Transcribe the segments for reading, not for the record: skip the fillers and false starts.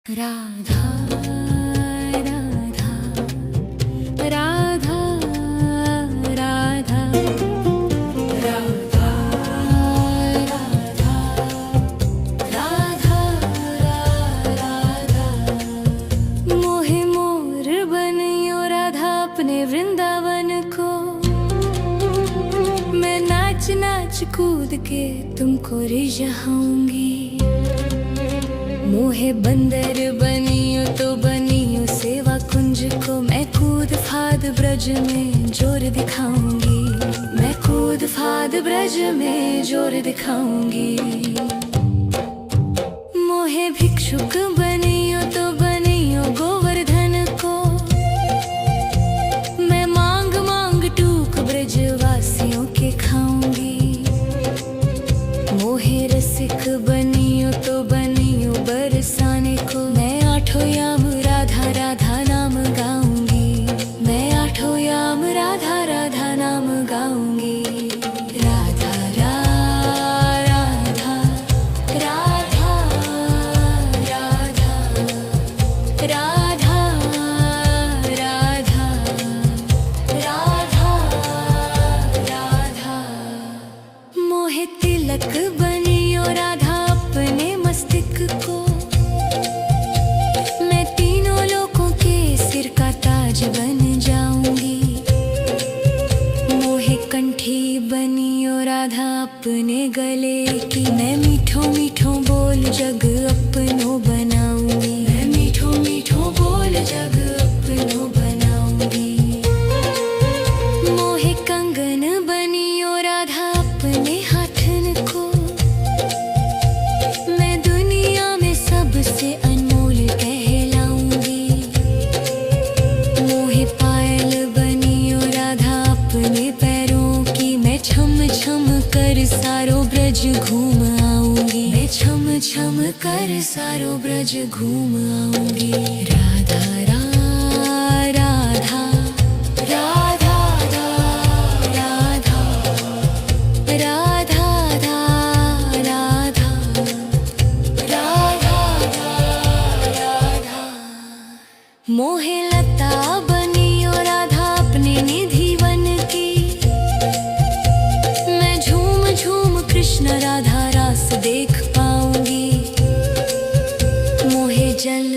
राधा राधा राधा राधा राधा राधा राधा मोहे मोर बनियो राधा अपने वृंदावन को। मैं नाच नाच कूद के तुमको रिझाऊंगी। मोहे बंदर बनियो तो बनियो सेवा कुंज को। मैं कूद फाद ब्रज में जोर दिखाऊंगी। मैं कूद फाद ब्रज में जोर दिखाऊंगी। मोहे भिक्षुक बनियो तो बनियो गोवर्धन को। मैं मांग मांग टूक ब्रजवासियों के खाऊंगी। मोहे रसिक बनियो तो बनियो बरसाने को। मैं आठों याम राधा राधा नाम गाऊंगी। मैं आठों याम राधा राधा नाम गाऊंगी। राधा राधा राधा राधा राधा राधा राधा राधा मोहे तिलक बनियो राधा अपने मस्तिष्क को। मैं तीनों लोगों के सिर का ताज बन जाऊंगी। मोहे कंठी बनियो राधा अपने गले की। मैं मीठो मीठो बोल जग अपनो बनाऊंगी। मैं मीठो मीठो बोल जग अपनो बनाऊंगी। मोहे कंगन बनियो राधा अपने हाथन को। मैं दुनिया में सबसे अनमोल कहलाऊंगी। मोहे पायल बनियो राधा अपने पैरों की। मैं छम छम कर सारो ब्रज घूम आऊंगी। मैं छम छम कर सारो ब्रज घूम आऊंगी। राधा राधा राधा राधा राधा राधा राधा राधा मोहे लता बनियो राधा अपने निधि वन की। मैं झूम झूम कृष्ण राधा रास देख पाऊंगी। मोहे जल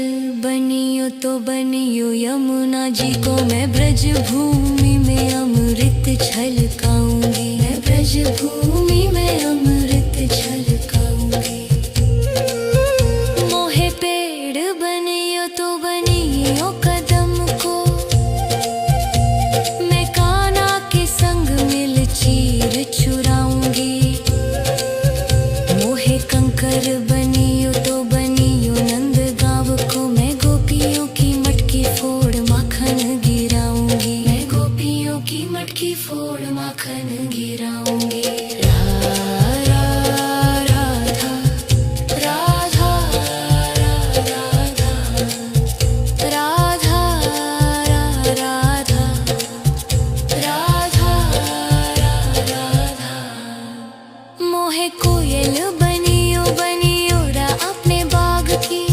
बनियो तो बनियो यमुना जी को। मैं ब्रज भूमि में अमृत छलकाऊंगी। मैं ब्रज भूमि में अमृत छलकाऊंगी। मोहे पेड़ बनियो तो बनियो कदम को। मैं कान्हा के संग मिल चीर चुराऊंगी। मोहे कंकर बनियो तो बनियो नंद गाँव को। मैं गोपियों की मटकी फोड़ माखन गिराऊंगी। मैं गोपियों की मटकी फोड़ माखन गिराऊंगी। राधा राधा राधा राधा राधा राधा राधा मोहे कोयल बनियो बनियो रा अपने बाग की।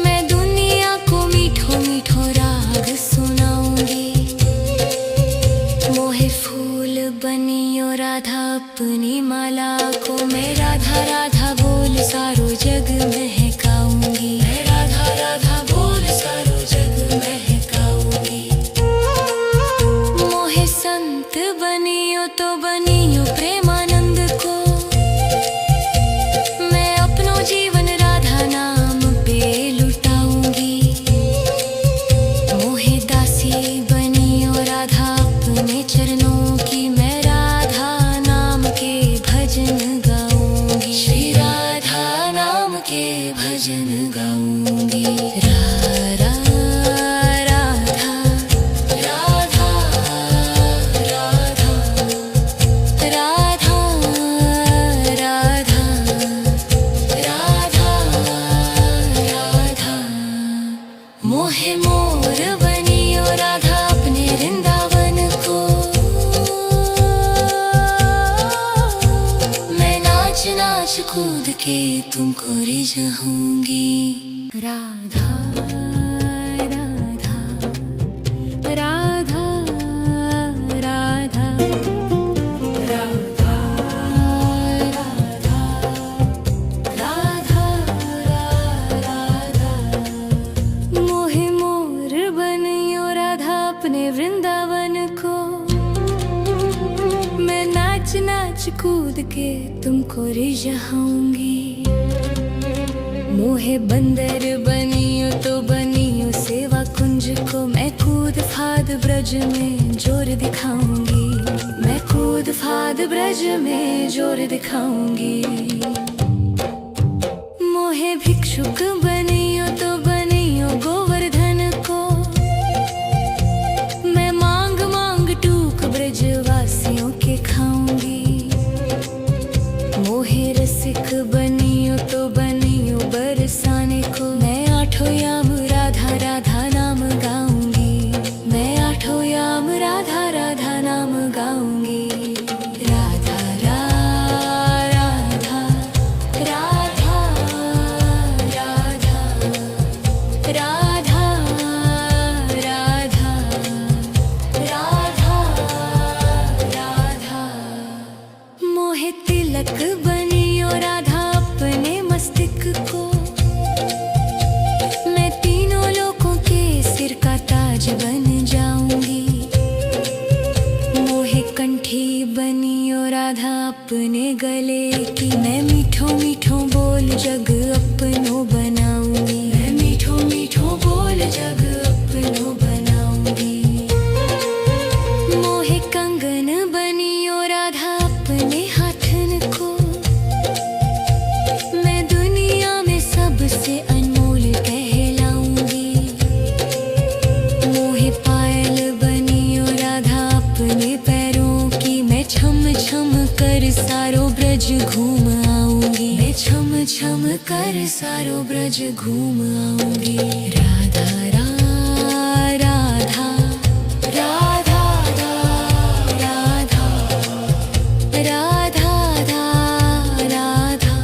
मैं दुनिया को मीठो मीठो राग सुनाऊंगी। मोहे फूल बनियो राधा अपनी माला को। मैं राधा राधा बोल सारो जग महकाऊंगी। मैं राधा राधा बोल सारो जग महकाऊंगी। मोहे संत बनियो तो बनियो प्रेमानंद को। मैं अपनो जीवन राधा नाम पे लुटाऊंगी। मोहे दासी बनियो राधा अपने चरणों की। मैं राधा नाम के भजन गाऊंगी। श्री राधा नाम के भजन गाऊंगी। राधा राधा राधा राधा राधा राधा राधा मोहे मोर बनियो राधा अपने वृंदावन को। मैं नाच नाच कूद के तुमको रिझाऊंगी। राधा राधा राधा राधा राधा राधा राधा मोहे मोर बनियो राधा अपने वृंदावन को। मैं नाच नाच कूद के तुमको रिझाऊंगी। मोहे बंदर बनियो तो बनियो सेवा कुंज को। मैं कूद फाद ब्रज में जोर दिखाऊंगी। मैं कूद फाद ब्रज में जोर दिखाऊंगी। मोहे भिक्षुक बनियो तो बनियो गोवर्धन को। मैं मांग मांग टूक ब्रजवासियों के खाऊंगी। मोहे रसिक बनियो तो बनियो बरसाने को। मैं आठों याम राधा राधा नाम गाऊंगी। मैं आठों याम राधा राधा नाम गाऊंगी। राधा राधा राधा राधा राधा राधा राधा राधा मोहे तिलक बनियो राधा अपने मस्तिष्क को। मैं तीनों लोगों के सिर का ताज बन जाऊंगी। मोहे कंठी बनियो राधा अपने गले की। मैं मीठो मीठो बोल जग अपनो बनाऊंगी। मैं मीठो मीठो बोल जग अपनो बनाऊंगी। मोहे कंगन बनियो राधा अपने हाथन को। मैं दुनिया में सबसे अनमोल कहलाऊंगी। मोहे पायल बनियो राधा अपने पैरों की। मैं छम छम कर सारो ब्रज घूम आऊंगी। मैं छम छम कर सारो ब्रज घूम आऊंगी। राधा राधा राधा राधा राधा राधा राधा राधा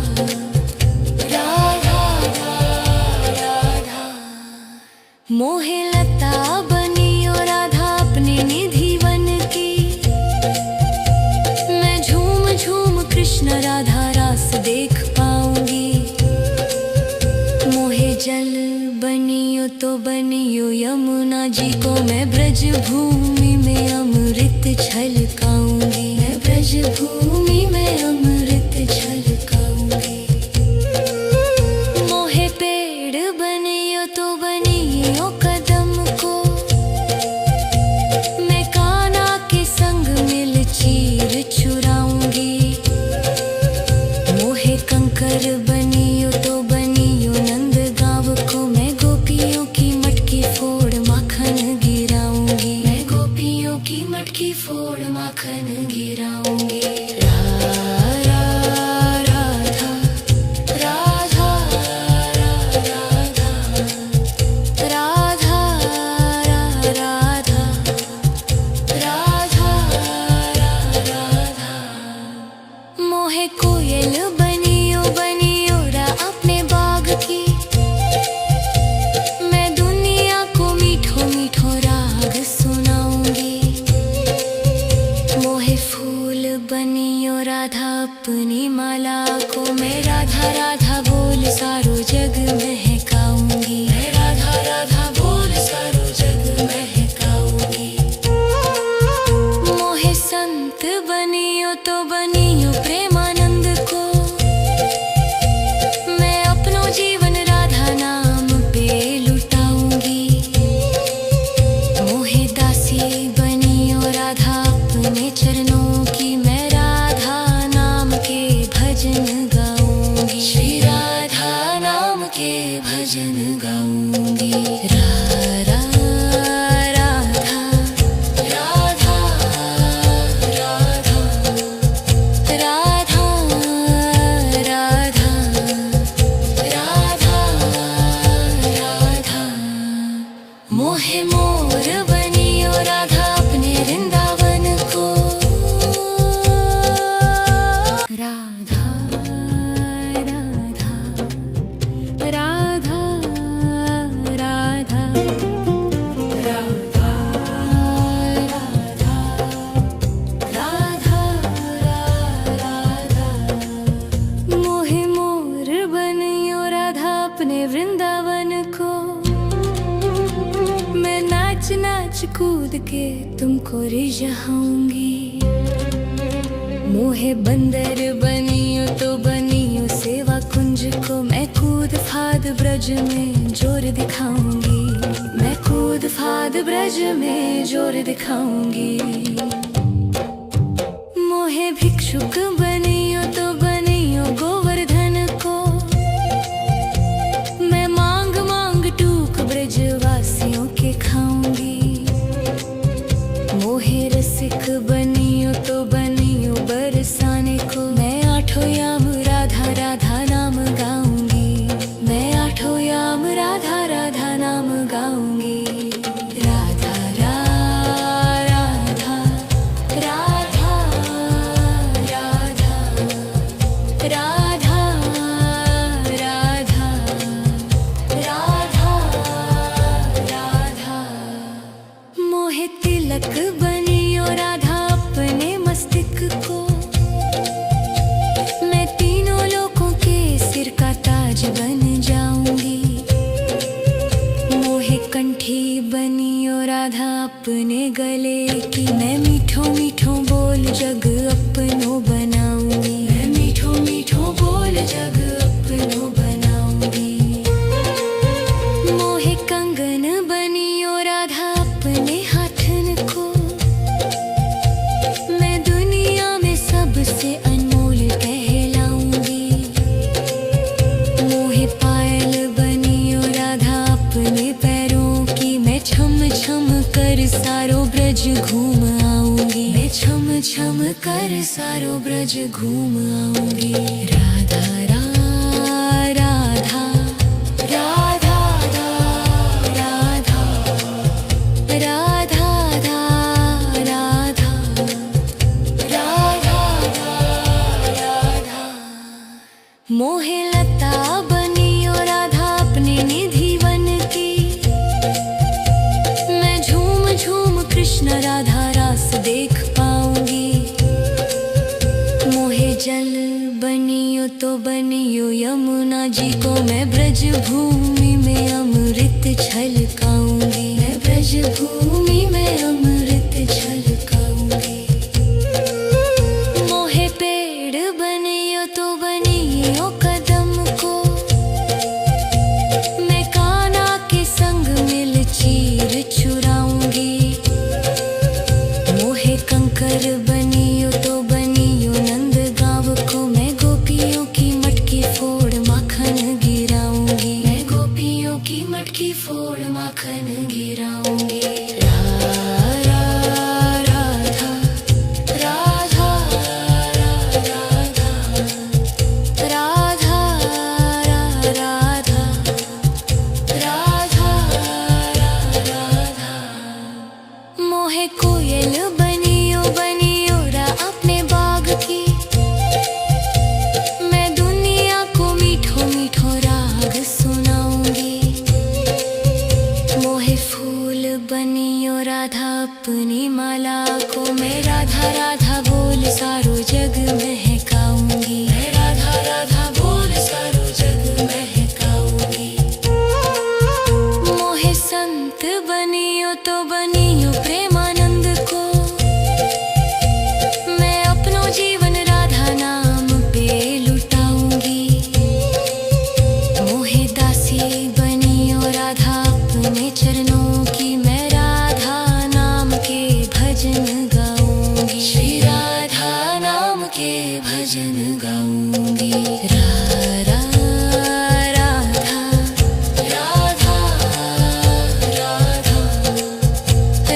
मोहे लता बनियो राधा अपने निधि वन की। मैं झूम झूम कृष्ण राधा रास देख पाऊंगी। मोहे जल बनियो तो बनियो यमुना जी को। मैं ब्रज भूमि में अमृत छलकाऊंगी। मैं ब्रज भूमि में अमृत छलकाऊंगी। मोहे पेड़ बनियो तो बनियो कदम को। मैं कान्हा के संग मिल चीर चुराऊंगी। मोहे कंकर बनियो तो बनियो नंद गांव को। मैं गोपियों की मटकी फोड़ माखन गिराऊंगी। मैं गोपियों की मटकी फोड़ माखन गिराऊंगी। राधा राधा राधा राधा राधा राधा राधा राधा मोहे कोयल बनियो बनियो रा अपने बाग की। मैं दुनिया को मीठो मीठो राग सुनाऊंगी। मोहे फूल बनियो राधा अपनी माला को। मैं राधा राधा बोल सारो जग महकाऊंगी। मैं राधा राधा बोल सारो जग महकाऊंगी। मोहे संत बनियो तो बनियो प्रेमानंद को। मैं अपनो जीवन राधा नाम पे लुटाऊंगी। मोहे दासी बनियो राधा अपने चरणों की। मैं राधा नाम के भजन गाऊंगी। श्री राधा नाम के भजन गाऊंगी। राधा राधा राधा राधा राधा राधा राधा राधा मोहे मोर बनियो राधा अपने वृंदावन को। राधा राधा अपने वृंदावन को। मैं नाच नाच कूद के तुमको रिझाऊंगी। मोहे बंदर बनियो तो बनियो सेवा कुंज को। मैं कूद फाद ब्रज में जोर दिखाऊंगी। मैं कूद फाद ब्रज में जोर दिखाऊंगी। मोहे भिक्षुक बनियो तो बनियो गोवर्धन को। मैं मांग मांग टूक ब्रजवासियों के खाऊंगी। मोहे रसिक बनियो तो बनियो बरसाने को। मैं आठों याम राधा राधा नाम गाऊंगी। मैं आठों याम राधा राधा नाम गाऊंगी। राधा राधा राधा राधा राधा राधा राधा राधा। मोहे तिलक बनियो राधा अपने मस्तिष्क को। मैं तीनों लोगों के सिर का ताज बन जाऊंगी। मोहे कंठी बनियो राधा अपने गले की। मैं मीठो मीठो बोल जग अपनो बनाऊंगी। मैं मीठो मीठो बोल जग अपनो बनाऊंगी। मोहे कंगन बनियो राधा अपने हाथन को। मैं दुनिया में सबसे अनमोल कहलाऊंगी। मोहे पायल बनियो राधा अपने पैरों की। मैं छम छम कर सारो ब्रज घूम आऊंगी। मैं छम छम कर सारो ब्रज घूम आऊंगी। राधा राधा राधा राधा राधा राधा राधा राधा। मोहे लता बनियो राधा अपने निधि वन की। मैं झूम झूम कृष्ण राधा रास देख पाऊंगी। मोहे जल बनियो तो बनियो यमुना जी को। मैं ब्रज भूमि में अमृत छलकाऊंगी। मैं ब्रज भूमि में अमृत छलकाऊंगी। मोहे पेड़ बनियो तो बनियो कदम को। मैं कान्हा के संग मिल चीर चुराऊंगी। मोहे कंकर बनियो तो बनियो नंद गाँव को। मैं गोपियों की मटकी फोड़ माखन गिराऊंगी। मैं गोपियों की मटकी फोड़ माखन गिराऊंगी। राधा राधा राधा राधा राधा राधा राधा राधा। मोहे कोयल बनियो बनियो रा अपने बाग की। मैं दुनिया को मीठो मीठो राग सुनाऊंगी। मोहे फूल बनियो राधा अपनी माला को। मैं राधा राधा बोल सारो जग महकाऊंगी। मैं राधा राधा बोल सारो जग महकाऊंगी। मोहे संत बनियो तो बनियो प्रेमानंद को। मैं अपनो जीवन राधा नाम पे लुटाऊंगी। मोहे दासी बनियो राधा अपने चरणों की। मैं राधा नाम के भजन गाऊंगी। श्री राधा नाम के भजन गाऊंगी। राधा राधा राधा राधा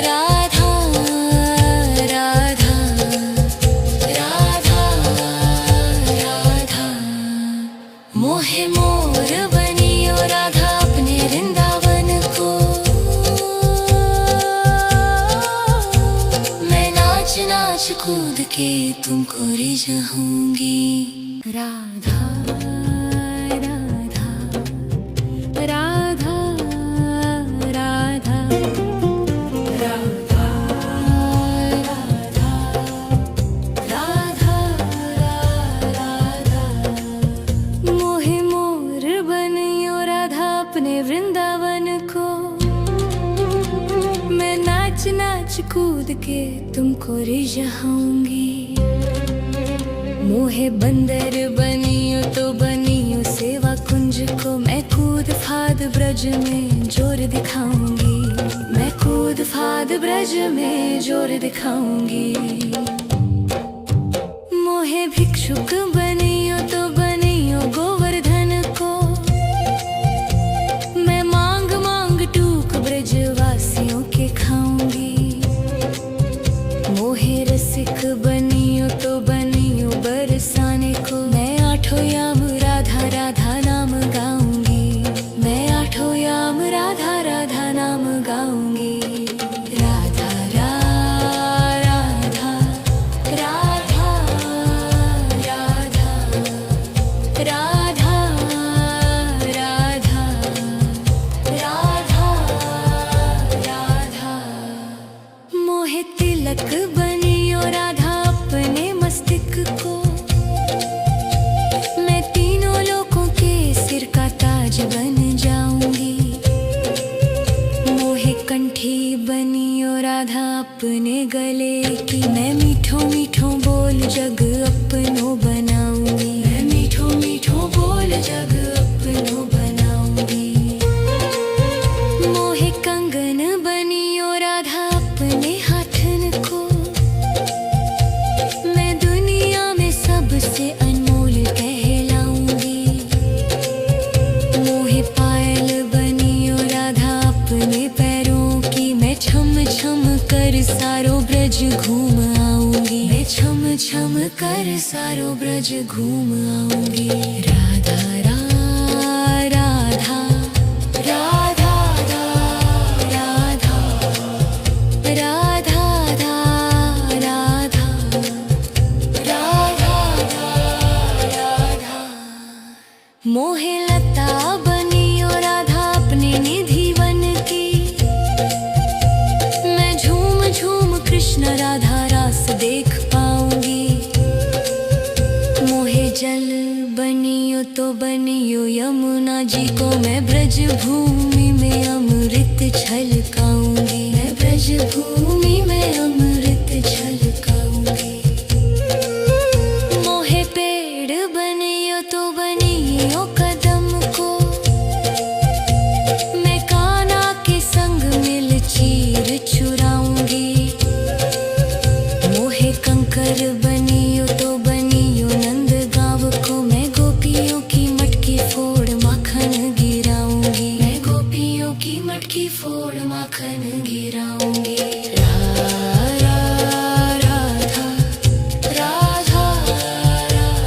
राधा राधा राधा राधा। मोहे मोर बनियो राधा अपने वृंदावन को। मैं नाच नाच कूद के तुमको रिझाऊंगी। राधा राधा राधा राधा राधा राधा राधा राधा। मोहे मोर बनियो अपने वृंदावन को। मैं नाच नाच कूद के तुमको रिझाऊंगी। मोहे बंदर बनियो तो बनियो सेवा कुंज को। मैं कूद फाद ब्रज में जोर दिखाऊंगी। मैं कूद फाद ब्रज में जोर दिखाऊंगी। मोहे भिक्षुक बनियो तो बनियो गोवर्धन को। मैं मांग मांग टूक ब्रजवासियों के खाऊंगी। मोहे रसिक बनियो तो बनियो बरसाने को। मैं आठों याम राधा राधा नाम गाऊंगी। मैं आठों याम राधा राधा नाम गाऊंगी। राधा राधा राधा राधा राधा राधा राधा राधा। मोहे तिलक बनियो राधा अपने मस्तिष्क को। मैं तीनों लोगों के सिर का ताज बन जाऊंगी। मोहे कंठी बनियो राधा अपने गले की। मैं मीठो मीठो बोल जग अपनो बनाऊंगी। मैं मीठो मीठो बोल जग अपनो बनाऊंगी। मोहे कंगन बनियो राधा अपने हाथन को। मैं दुनिया में सबसे अनमोल कहलाऊंगी। मोहे पायल बनियो राधा अपने पैरों की। मैं छम छम कर सारो ब्रज घूम आऊंगी। मैं छम छम कर सारो ब्रज घूम आऊंगी। राधा राधा राधा राधा राधा राधा राधा राधा राधा। मोहे लता बनियो राधा अपने निधि वन की। मैं झूम झूम कृष्ण राधा रास देख पाऊंगी। मोहे जल बनियो तो बनियो यमुना जी को। मैं ब्रज भूमि में अमृत छलकाऊंगी। मैं ब्रज भूमि में अमृत छलकाऊंगी। मोहे पेड़ बनियो तो बनियो कदम को। मैं कान्हा के संग मिल चीर चुराऊंगी। मोहे कंकर बनियो तो बनियो नंद गाँव को। मैं गोपियों की मटकी फोड़ माखन गिराऊंगी। मैं गोपियों की मटकी फोड़ माखन गिराऊंगी। राधा राधा राधा राधा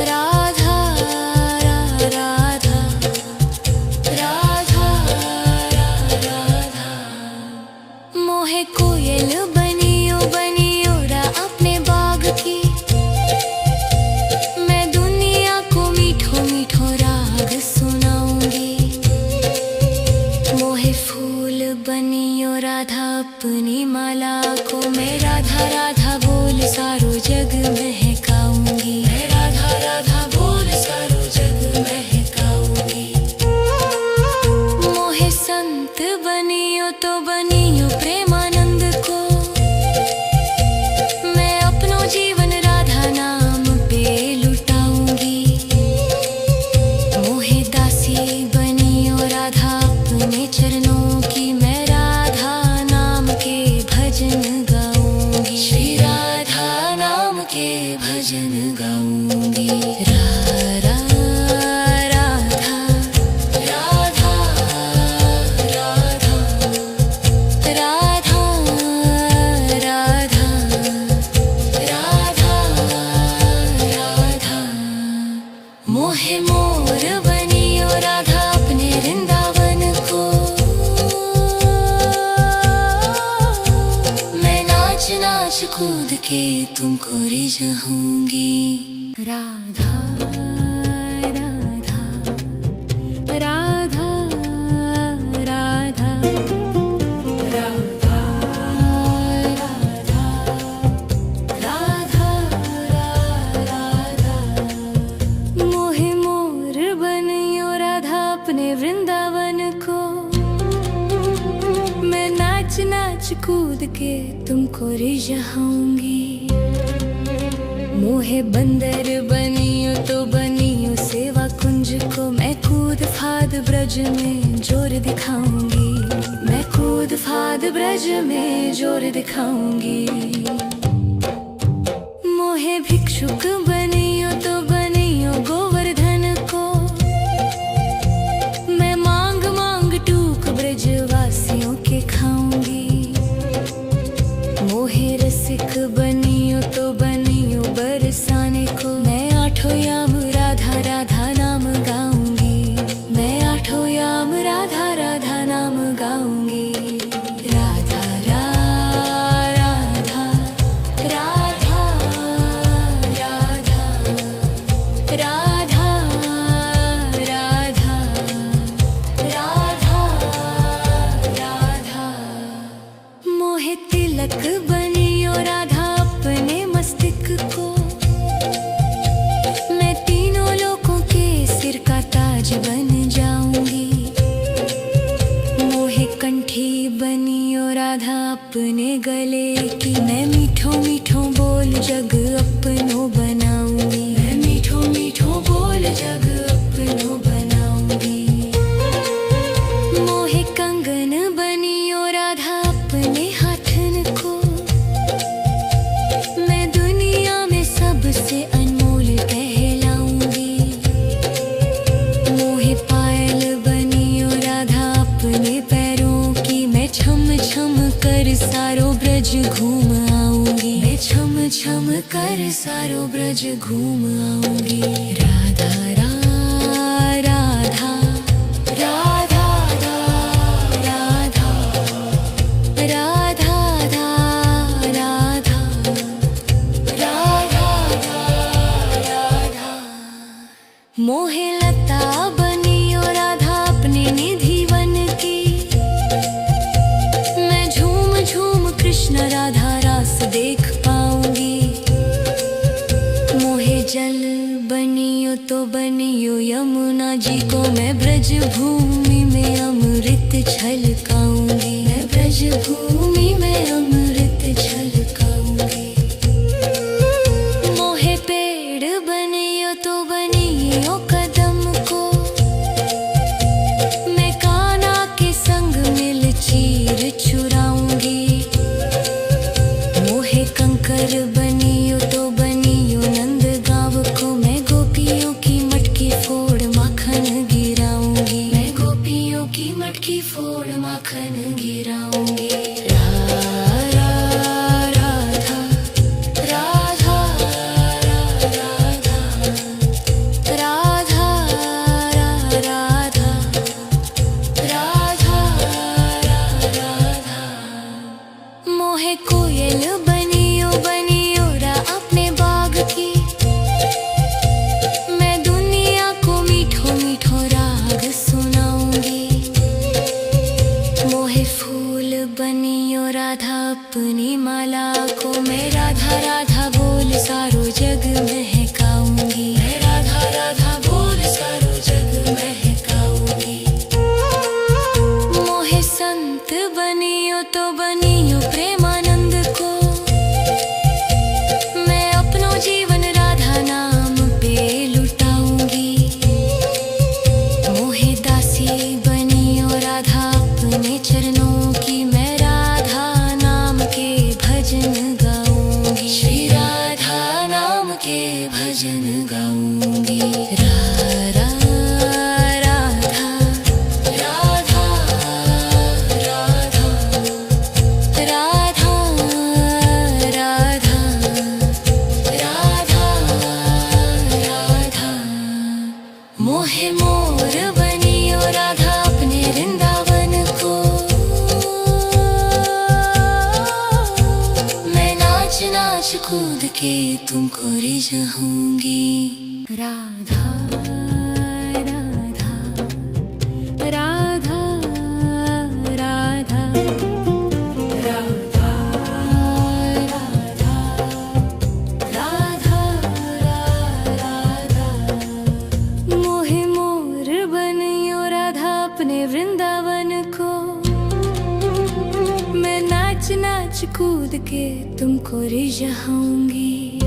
राधा राधा राधा। मोहे कोयल बनियो बनियो रा अपने बाग की। मैं दुनिया को मीठो मीठो राग सुनाऊंगी। मोहे फूल बनियो राधा अपनी माला को। मैं राधा राधा बोल सारो जग महकाऊंगी। मैं राधा राधा बोल सारो जग महकाऊंगी। मोहे संत बनियो तो बनियो प्रेमानंद को। मैं अपनो जीवन राधा नाम पे लुटाऊंगी। मोहे दासी बनियो राधा अपने चरणों की। मैं राधा नाम के भजन गाऊंगी। श्री राधा नाम के भजन गाऊंगी। राधा राधा राधा राधा राधा राधा राधा राधा। मोहे मोर बनियो राधा अपने वृंदावन को। मैं नाच नाच कूद के तुमको रिझाऊंगी। राधा राधा राधा राधा राधा राधा राधा राधा। मोहे मोर बनियो राधा अपने वृंदावन को। मैं नाच नाच कूद के तुमको रिझाऊंगी। मोहे बंदर बनियो तो बनियो सेवा कुंज को। मैं कूद फाद ब्रज में जोर दिखाऊंगी। मैं कूद फाद ब्रज में जोर दिखाऊंगी। मोहे भिक्षुक बनियो तो बनियो गोवर्धन को। मैं मांग मांग टूक ब्रजवासियों के खाऊंगी। मोहे रसिक बनियो तो बनियो बरसाने को। मैं आठों याम राधा राधा नाम गाऊंगी। मैं आठों याम राधा राधा नाम गाऊंगी। राधा राधा राधा राधा राधा राधा राधा राधा। मोहे तिलक बनियो राधा अपने मस्तिष्क को। मैं तीनों लोगों के सिर का ताज बन जाऊंगी। मोहे कंठी बनियो राधा अपने गले की। मैं मीठो मीठो बोल जग अपनो बनाऊंगी। मैं मीठो मीठो बोल जग अपनो बनाऊंगी। मोहे कंगन बनियो राधा अपने हाथन को। मैं दुनिया में सबसे अनमोल कहलाऊंगी। मोहे पायल बनियो राधा अपने पैरों की। मैं छम छम कर सारो ब्रज घूम आऊंगी। मैं छम छम कर सारो ब्रज घूम आऊंगी। राधा राधा राधा राधा राधा राधा राधा राधा राधा। मोहे लता बनियो राधा अपने निधि वन की। मैं झूम झूम कृष्ण राधा रास देख पाऊंगी। मोहे जल बनियो तो बनियो यमुना जी को। मैं ब्रज भूमि में अमृत छलकाऊंगी। मैं ब्रज भूमि में अमृत छलकाऊंगी। मोहे पेड़ बनियो तो बनियो कदम को। मैं कान्हा के संग मिल चीर चुराऊंगी। मोहे कंकर बनियो तो बनियो नंद गाँव को। मैं गोपियों की मटकी फोड़ माखन गिराऊंगी। मैं गोपियों की मटकी फोड़ माखन गिराऊंगी। राधा राधा राधा राधा राधा राधा। मोहे कोयल बनियो बनियो रा अपने बाग की। मैं दुनिया को मीठो मीठो राग सुनाऊंगी। मोहे फूल बनियो राधा अपनी माला को। मैं राधा राधा बोल सारो जग महकाऊंगी। मैं राधा राधा बोल सारो जग महकाऊंगी। मोहे संत बनियो तो बनियो प्रेमानंद को। मैं अपनो जीवन राधा नाम पे लुटाऊंगी। मोहे दासी बनियो राधा अपने चरणों की। मैं राधा नाम के भजन गाऊंगी। श्री राधा नाम के भजन गाऊंगी। राधा राधा राधा राधा राधा राधा राधा। मोहे मोर बनियो राधा अपने वृंदावन को। मैं नाच नाच कूद के तुमको रिझाऊंगी। राधा राधा राधा राधा राधा राधा राधा राधा। मोहे मोर बनियो राधा नाच कूद के तुमको रिझाऊंगी।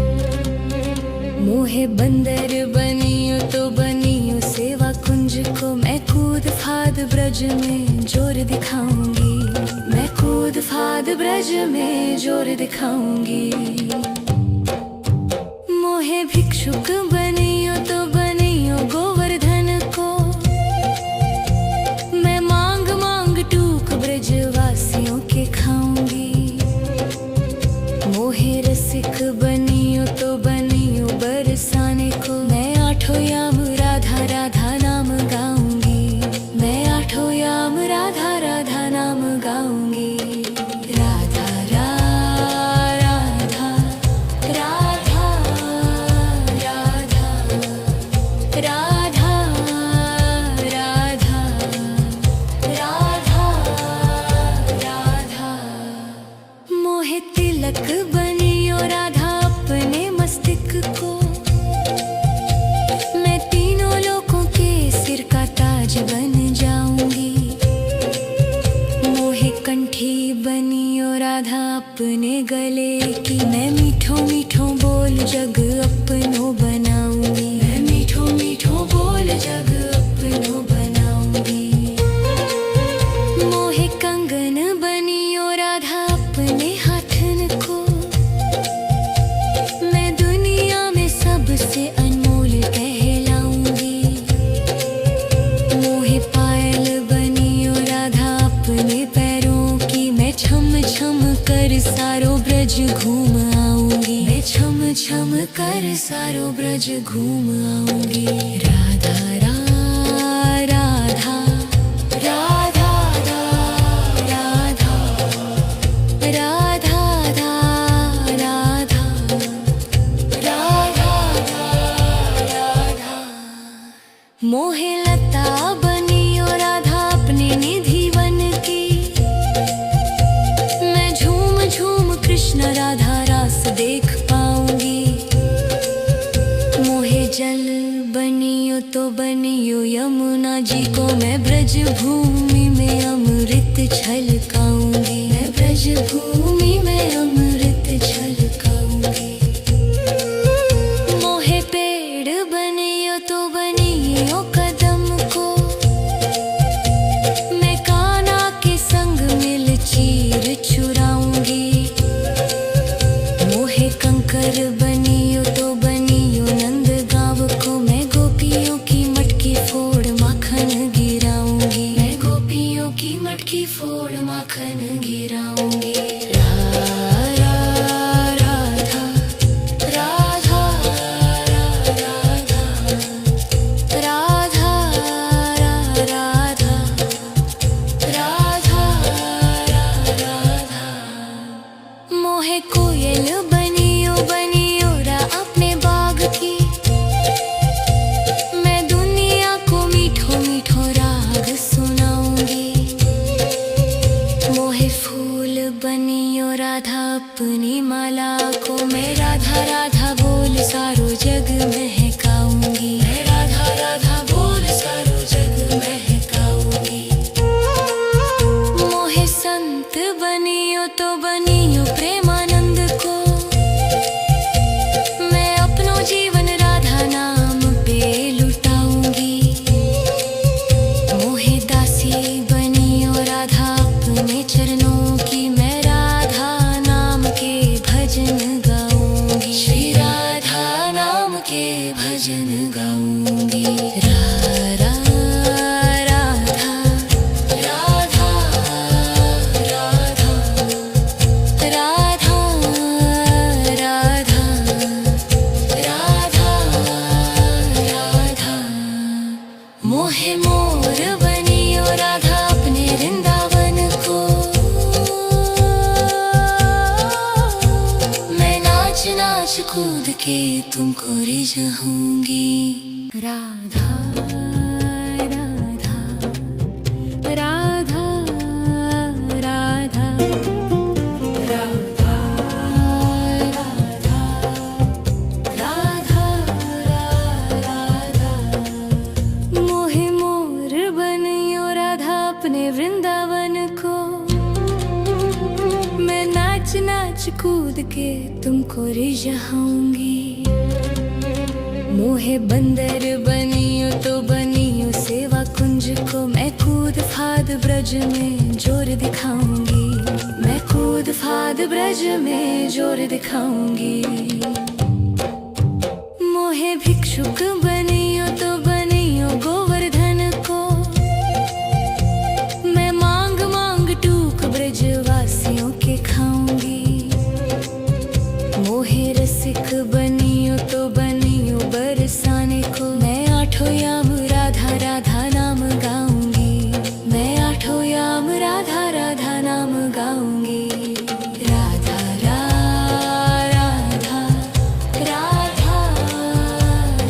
मोहे बंदर बनियो तो बनियो सेवा कुंज को, मैं कूद फाद ब्रज में जोर दिखाऊंगी। मैं कूद फाद ब्रज में जोर दिखाऊंगी। मोहे भिक्षुक बनियो तो बनियो गोवर्धन को, मैं मांग मांग टूक ब्रजवासियों के खाऊंगी। मोहे रसिक बनियो तो बनियो बरसाने को, मैं आठों याम राधा राधा नाम गाऊंगी। मैं आठों याम राधा राधा नाम गाऊंगी। राधा राधा राधा राधा राधा राधा राधा राधा। मोहे तिलक बनियो राधा अपने मस्तक को, मैं तीनों लोगों के सिर का ताज बन जाऊंगी। मोहे कंठी बनियो राधा अपने गले की, मैं मीठो मीठो बोल जग अपनो बनाऊंगी। मैं मीठो मीठो बोल जग अपनो बनाऊंगी। मोहे कंगन बनियो राधा अपने हाथन को, मैं दुनिया में सबसे अनमोल कहलाऊंगी। मोहे पायल बनियो राधा अपने पैरों की, मैं छम छम कर सारो ब्रज घूम आऊंगी। मैं छम छम कर सारो ब्रज घूम आऊंगी। राधा राधा राधा राधा राधा राधा राधा राधा। मोहे लता बनियो राधा अपने निधि वन की, मैं झूम झूम कृष्ण राधा रास देख पाऊंगी। मोहे जल बनियो तो बनियो यमुना जी को, मैं ब्रज भूमि में अमृत छलकाऊंगी। मैं ब्रज भूमि में अमृत छलकाऊंगी। मोहे पेड़ बनियो तो बनियो कदम को, मैं कान्हा के संग मिल चीर चुराऊंगी। मोहे कंकर बनियो तो बनियो नंद गाँव को, मैं गोपियों की मटकी फोड़ माखन गिराऊंगी। मैं गोपियों की मटकी फोड़ माखन गिराऊंगी। राधा राधा राधा राधा राधा राधा। मोहे कोयल बनियो बनियो रा अपने बाग की, मैं दुनिया को मीठो मीठो राग सुनाऊंगी। मोहे फूल बनियो राधा अपनी माला को, मैं राधा राधा बोल सारो जग महकाऊंगी। मैं राधा राधा बोल सारो जग महकाऊंगी। मोहे संत बनियो तो बनियो प्रेमानंद को, मैं अपनो जीवन राधा नाम पे लुटाऊंगी। मोहे दासी बनियो राधा अपने चरणों की, मैं राधा नाम के भजन गाऊंगी। श्री राधा नाम के भजन गाऊंगी। राधा राधा राधा राधा राधा राधा राधा। मोहे मोर बनियो राधा अपने वृंदावन को, मैं नाच नाच कूद के तुमको रिझाऊंगी। राधा राधा राधा राधा राधा राधा राधा। मोहे मोर बनियो राधा अपने वृंदावन को, मैं नाच नाच कूद के तुमको रिझाऊंगी। मोहे बंदर बनियो तो बनियो सेवा कुंज को, मैं कूद फाद ब्रज में जोर दिखाऊंगी। मैं कूद फाद ब्रज में जोर दिखाऊंगी। मोहे भिक्षुक बनियो तो बनियो गोवर्धन को, मैं मांग मांग टूक ब्रजवासियों के खाऊंगी। मोहे रसिक बनियो तो बनियो बरसाने को, मैं आठों याम राधा राधा नाम गाऊंगी। मैं आठों याम राधा राधा नाम गाऊंगी। राधा राधा राधा राधा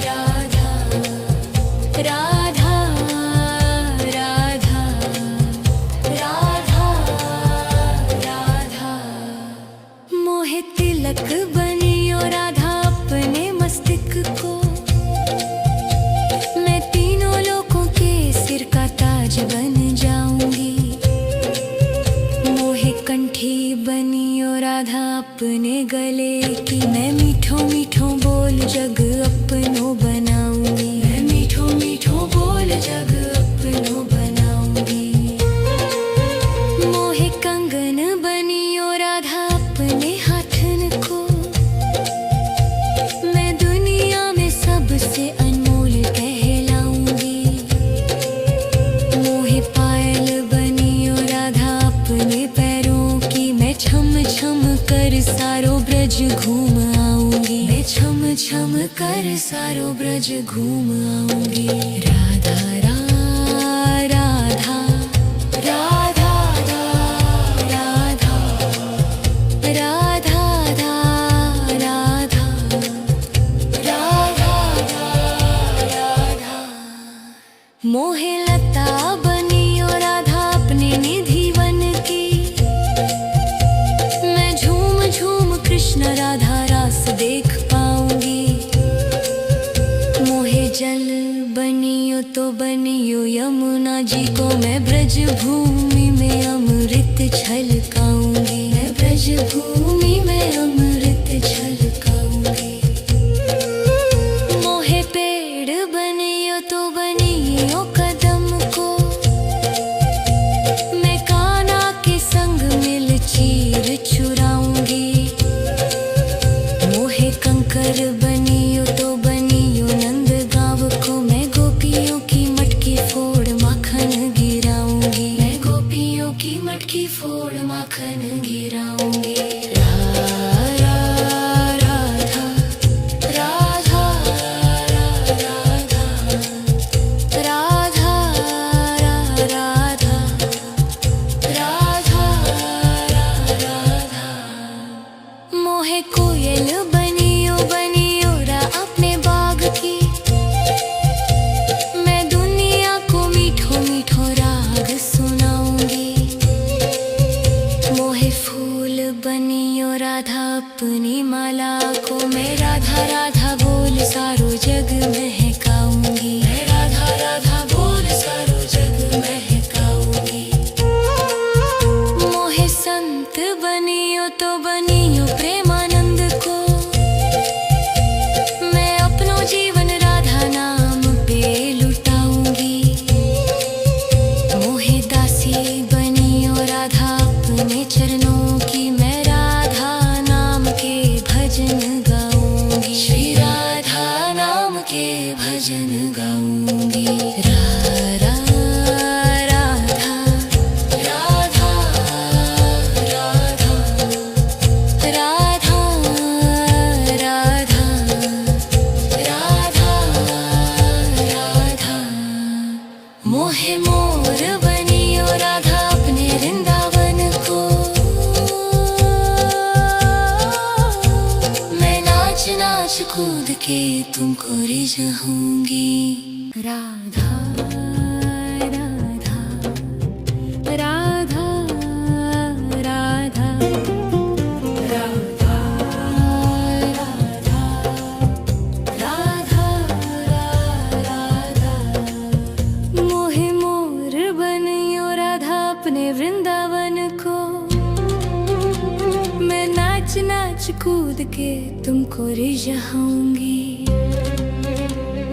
राधा राधा राधा राधा। मोहे तिलक बनियो राधा अपने मस्तक को, मैं तीनों लोगों के सिर का ताज बन जाऊंगी। मोहे कंठी बनियो राधा अपने गले की, मैं मीठो मीठो बोल जग अपनो बनाऊंगी। मैं मीठो मीठो बोल जग अपनो बनाऊंगी। मोहे कंगन बनियो राधा अपने हाथन को, मैं दुनिया में सबसे अनमोल कहलाऊंगी। मोहे पायल बनियो राधा अपने पैरों की, मैं छम छम कर सारो ब्रज घूम आऊंगी। मैं छम छम कर सारो ब्रज घूम आऊंगी। राधा राधा राधा राधा राधा राधा राधा राधा राधा। मोहे लता बनियो राधा अपने निधि वन की, मैं झूम झूम कृष्ण राधा रास देख पाऊंगी। मोहे जल बनियो तो बनियो यमुना जी को, मैं ब्रज भूमि में अमृत छलकाऊंगी। मैं ब्रज भूमि में अमृत छलकाऊंगी। मोहे पेड़ बनियो तो बनियो कदम को, मैं कान्हा के संग मिल चीर चुराऊंगी। मोहे कंकर बनियो तो बनियो नंद गाँव को, मैं गोपियों की मटकी फोड़ माखन गिराऊंगी। मैं गोपियों की मटकी फोड़ माखन गिराऊंगी। राधा राधा राधा राधा राधा राधा राधा राधा। मोहे कोयल बनियो बनियो रा अपने बाग की, मैं दुनिया को मीठो मीठो राग सुनाऊंगी। मोहे फूल बनियो राधा अपनी माला को, मैं राधा राधा बोल सारो जग महकाऊंगी। मैं राधा राधा बोल सारो जग महकाऊंगी। मोहे संत बनियो तो बनियो प्रेमानंद को, मैं अपनो जीवन राधा नाम पे लुटाऊंगी। मोहे दासी बनियो राधा अपने चरणों की, मैं राधा नाम के भजन गाऊंगी। श्री राधा नाम के भजन गाऊंगी। राधा राधा राधा राधा राधा राधा राधा। मोहे मोर बनियो राधा अपने वृंदावन को, मैं नाच नाच कूद के तुमको रिझाऊंगी। राधा राधा राधा राधा राधा राधा राधा राधा। मोहे मोर बनियो राधा अपने वृंदावन को, मैं नाच के तुमको रिझाऊंगी।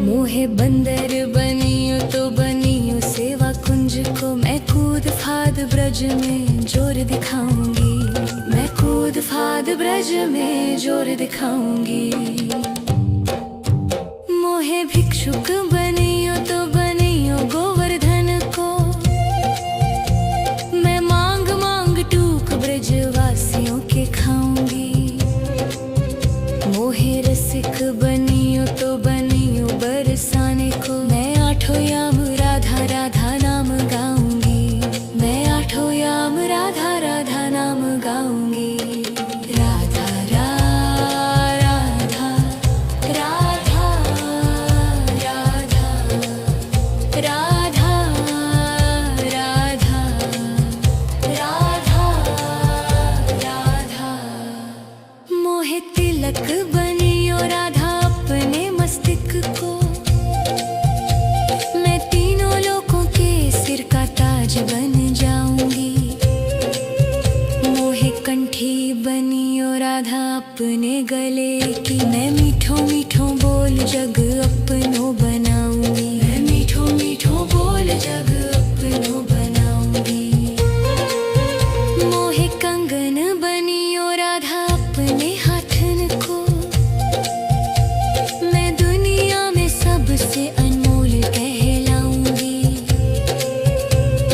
मोहे बंदर बनियो तो बनियो सेवा कुंज को, मैं कूद फाद ब्रज में जोर दिखाऊंगी। मैं कूद फाद ब्रज में जोर दिखाऊंगी। मोहे भिक्षुक बनियो तो बनियो गोवर्धन को, मैं मांग मांग टूक ब्रजवासियों के खाऊंगी। मोहे रसिक बनियो तो बनियो बरसाने को, मैं आठों याम राधा राधा नाम गाऊंगी। मैं आठों याम राधा राधा नाम गाऊंगी। राधा राधा राधा राधा राधा राधा राधा राधा। मोहे तिलक बनियो राधा अपने मस्तिष्क को, मैं तीनों लोगों के सिर का ताज बन जाऊंगी। मोहे कंठी बनियो राधा अपने गले की, मैं मीठो मीठो बोल जग अपनो बनाऊंगी। मैं मीठो मीठो बोल जग अपनो बनाऊंगी। मोहे कंगन बनियो राधा अपने हाथन को, मैं दुनिया में सबसे अनमोल कहलाऊंगी।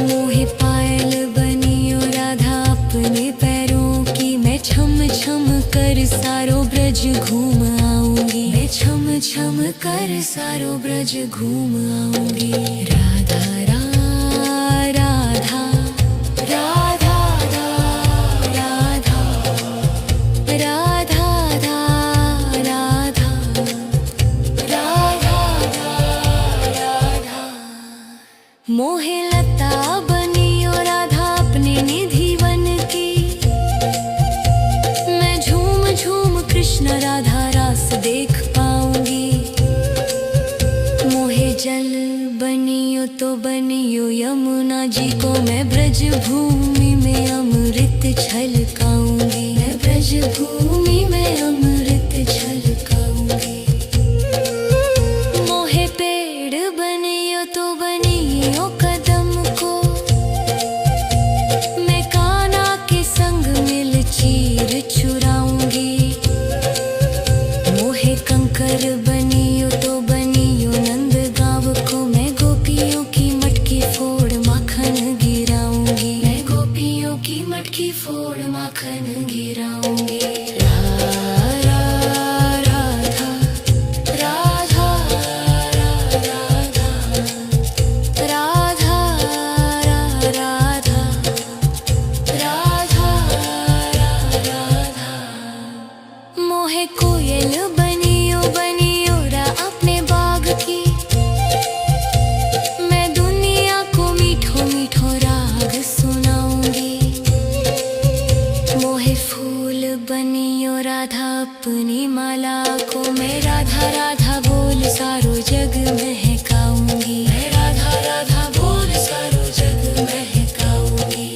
मोहे पायल बनियो राधा अपने पैरों की, मैं छम छम कर सारो ब्रज घूम आऊंगी। मैं छम छम कर सारो ब्रज घूम आऊंगी। राधा राधा राधा राधा राधा राधा राधा राधा। मोहे लता बनियो राधा अपने निधि वन की, मैं झूम झूम कृष्ण राधा रास देख पाऊंगी। मोहे जल बनियो तो बनियो यमुना जी को, मैं ब्रज भूमि में अमृत छलकाऊंगी। मैं ब्रज भूमि में अमृत छलकाऊंगी। मोहे पेड़ बनियो तो बनियो कदम को, मैं कान्हा के संग मिल चीर चुराऊंगी। मोहे कंकर बनियो तो बनियो नंद गाँव को, मैं गोपियों की मटकी फोड़ माखन गिराऊंगी। मैं गोपियों की मटकी फोड़ माखन गिराऊंगी। राधा राधा राधा राधा राधा राधा राधा राधा। मोहे कोयल बनियो बनियो रा अपने बाग की, मैं दुनिया को मीठो मीठो राग सुनाऊंगी। मोहे फूल बनियो राधा अपनी माला को, मैं राधा राधा बोल सारो जग महकाऊंगी। मैं राधा राधा बोल सारो जग महकाऊंगी।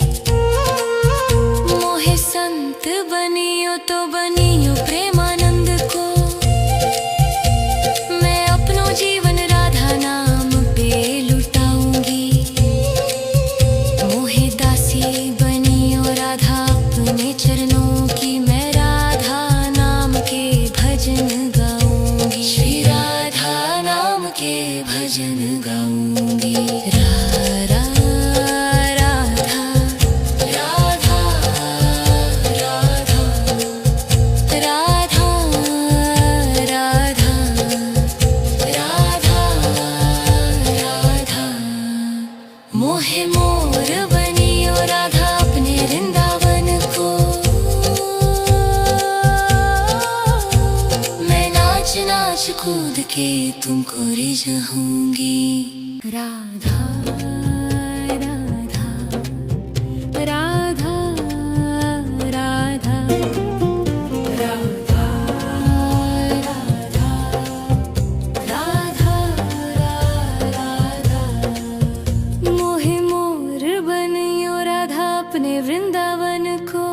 मोहे संत बनियो तो बनियो प्रेमानंद को, मैं अपनो जीवन राधा नाम पे लुटाऊंगी। मोहे दासी बनियो राधा अपने चरणों की, मैं राधा नाम के भजन गाऊंगी। श्री राधा नाम के भजन गाऊंगी। राधा राधा राधा राधा राधा राधा राधा। मोहे मोर बनियो राधा अपने वृंदावन को, मैं नाच नाच कूद के तुमको रिझाऊंगी। राधा राधा राधा राधा राधा राधा राधा। मोहे मोर बनियो राधा अपने वृंदावन को,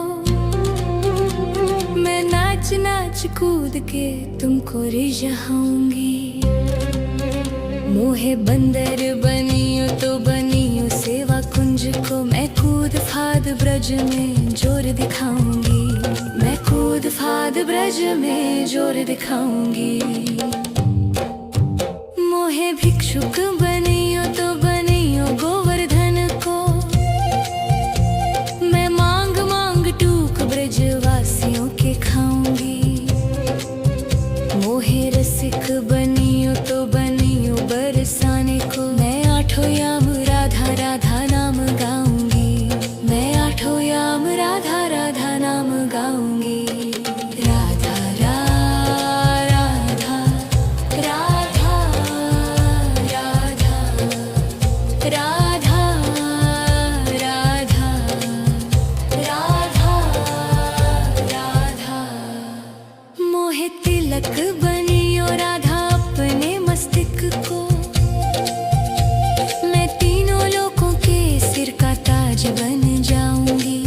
मैं नाच नाच कूद के तुमको रिझाऊंगी। मोहे बंदर बनियो तो बनियो सेवा कुंज को, मैं कूद फाद ब्रज में जोर दिखाऊंगी। मैं कूद फाद ब्रज में जोर दिखाऊंगी। मोहे भिक्षुक बनियो तो बनियो गोवर्धन को, मैं मांग मांग टूक ब्रजवासियों के खाऊंगी। मोहे रसिक बनियो तो बनियो बरसाने को, मैं आठों याम राधा राधा नाम गाऊंगी। मैं आठों याम राधा राधा नाम गाऊंगी। राधा राधा राधा राधा राधा राधा राधा राधा। मोहे तिलक बनियो राधा अपने मस्तक को, मैं तीनों लोगों के सिर का ताज बन जाऊंगी।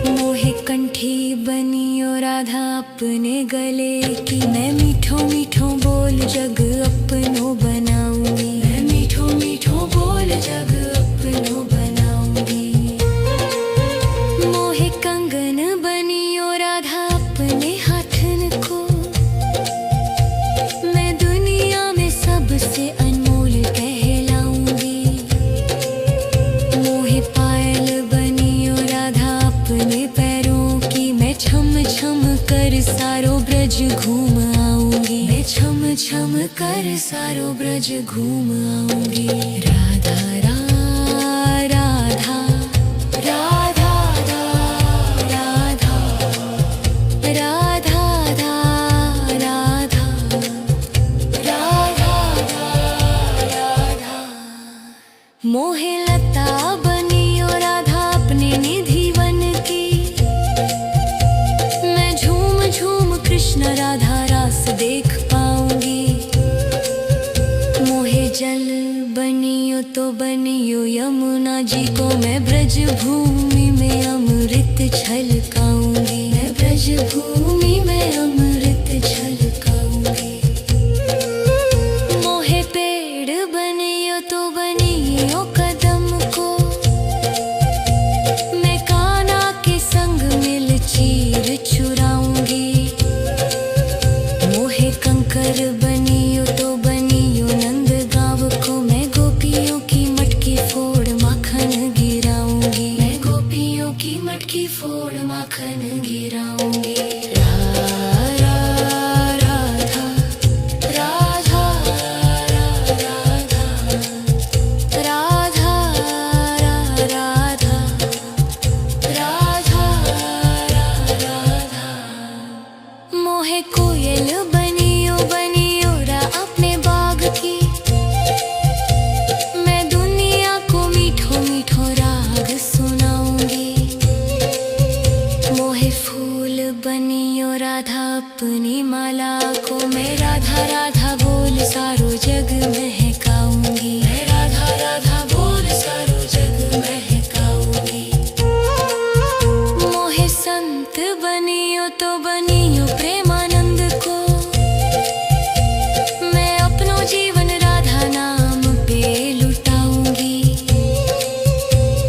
मोहे कंठी बनियो राधा अपने गले की, मैं मीठो मीठो बोल जग अपनो बनाऊंगी। मैं मीठो मीठो बोल जग अपनो बनाऊंगी। मोहे कंगन बनियो राधा अपने हाथन को, मैं दुनिया में सबसे अनमोल कहलाऊंगी। मोहे पायल बनियो राधा अपने पैरों की, मैं छम छम कर सारो ब्रज घूम आऊंगी। मैं छम छम कर सारो ब्रज घूम आऊंगी। राधा राधा राधा राधा राधा राधा राधा राधा। मोहे लता बनियो राधा अपने निधि वन की, मैं झूम झूम कृष्ण राधा रास देख पाऊंगी। मोहे जल बनियो तो बनियो यमुना जी को, मैं ब्रज भूमि में अमृत छलकाऊंगी। मैं ब्रज भूमि में अमृत छलकाऊंगी। मोहे पेड़ बनियो तो बनियो कदम को, मैं कान्हा के संग मिल चीर चुराऊंगी। मोहे कंकर बनियो तो बनियो नंद गाँव को, मैं गोपियों की मटकी फोड़ माखन गिराऊंगी। मैं गोपियों की मटकी फोड़ माखन गिराऊंगी। राधा राधा राधा राधा राधा राधा राधा राधा। मोहे कोयल बनियो बनियो रा अपने बाग की, मैं दुनिया को मीठो मीठो राग सुनाऊंगी। मोहे फूल बनियो राधा अपनी माला को, मैं राधा राधा बोल सारो जग महकाऊंगी। मैं राधा राधा बोल सारो जग महकाऊंगी। मोहे संत बनियो तो बनियो प्रेमानंद को, मैं अपनो जीवन राधा नाम पे लुटाऊंगी।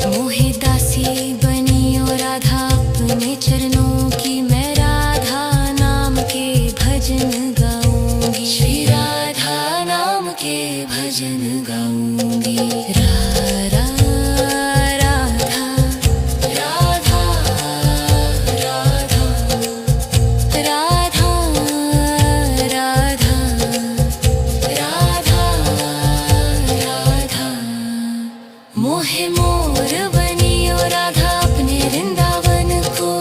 मोहे दासी बनियो राधा अपने चरणों की, मैं राधा नाम के भजन गाऊंगी। श्री राधा नाम के भजन गाऊंगी। राधा राधा राधा राधा राधा राधा राधा राधा। मोहे मोर बनियो राधा अपने वृंदावन को,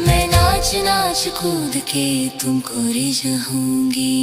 मैं नाच नाच कूद के तुमको रिझाऊंगी।